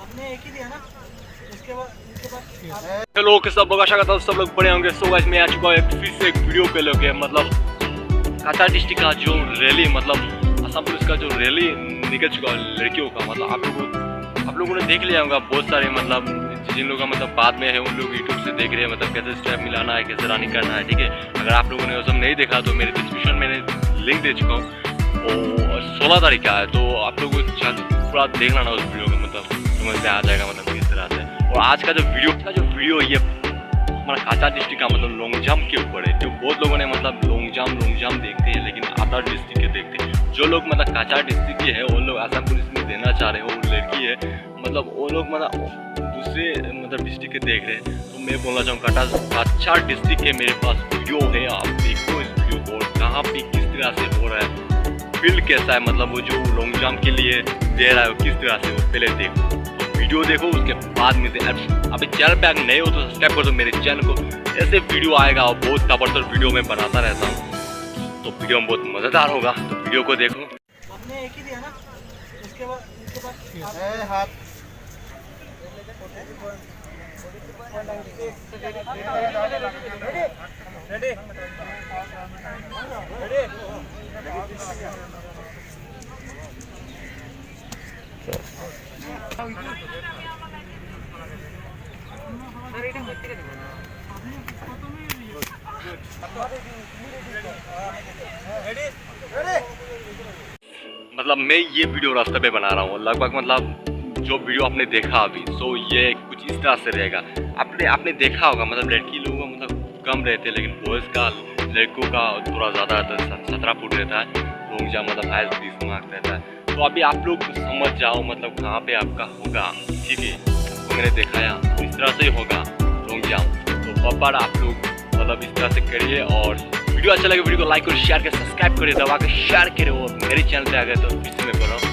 आपने एक ही दिया ना, इसके बाद हेलो के सब लोग, आशा करता हूँ सब लोग बड़े होंगे। सो गाइस मैं आ चुका हूँ फिर से एक वीडियो के लेके। मतलब काचा डिस्ट्रिक्ट का जो रैली, मतलब असम पुलिस का जो रैली निकल चुका है लड़कियों का, मतलब आप लोगों ने देख लिया होगा। बहुत सारे मतलब जिन लोगों का मतलब बाद में है उन लोग यूट्यूब से देख रहे हैं, मतलब कैसे स्टेप मिलाना है, कैसे रनिंग करना है। ठीक है, अगर आप लोगों ने वो सब नहीं देखा तो मेरे डिस्क्रिप्शन में लिंक दे चुका हूँ। और 16 तारीख का है, तो आप लोग पूरा देख लेना उस वीडियो में, मतलब समझ में आ जाएगा मतलब किस तरह से। और आज का जो वीडियो ये हमारा काचा डिस्ट्रिक्ट का मतलब लॉन्ग जंप के ऊपर है। जो बहुत लोगों ने मतलब लॉन्ग जंप देखते हैं, लेकिन अदर डिस्ट्रिक्ट के देखते हैं। जो लोग मतलब काचा डिस्ट्रिक्ट के हैं वो लोग असम पुलिस में देना चाह रहे हैं, वो लड़की है, मतलब वो लोग मतलब दूसरे मतलब डिस्ट्रिक्ट के देख रहे हैं। तो मैं बोलना चाहूँगा काचा डिस्ट्रिक्ट के मेरे पास वीडियो है, आप देखो इस वीडियो को और कहाँ पे किस तरह से हो रहा है, फील्ड कैसा है, मतलब वो जो लॉन्ग जंप के लिए दे रहा है वो किस तरह से, वो पहले देखो। वीडियो देखो उसके बाद में अभी चैनल पे अगर नए हो तो सब्सक्राइब कर दो मेरे चैनल को। ऐसे वीडियो आएगा और बहुत जबरदस्त वीडियो में बनाता रहता हूँ, तो वीडियो में बहुत मज़ेदार होगा, तो वीडियो को देखो। आपने एक ही दिया ना, इसके बाद हाथ मतलब मैं ये वीडियो रास्ते पे बना रहा हूँ लगभग, मतलब जो वीडियो आपने देखा अभी, सो ये कुछ इस तरह से रहेगा। आपने देखा होगा मतलब लड़की लोगों का मतलब कम रहते हैं, लेकिन बॉयज़ का लड़कों का थोड़ा ज़्यादा रहता है, 17 फुट रहता है। लॉन्ग जंप मतलब हाई 20 मार्क रहता है। तो अभी आप लोग समझ जाओ मतलब कहाँ पे आपका होगा। ठीक है, तो मैंने दिखाया इस तरह से ही होगा लॉन्ग जंप। तो बब्बर आप लोग मतलब इस तरह से करिए, और वीडियो अच्छा लगे वीडियो को लाइक और शेयर कर, सब्सक्राइब करिए, दबा कर शेयर करिए। और मेरे चैनल पे आ गए तो फिर से मैं बोल रहा हूँ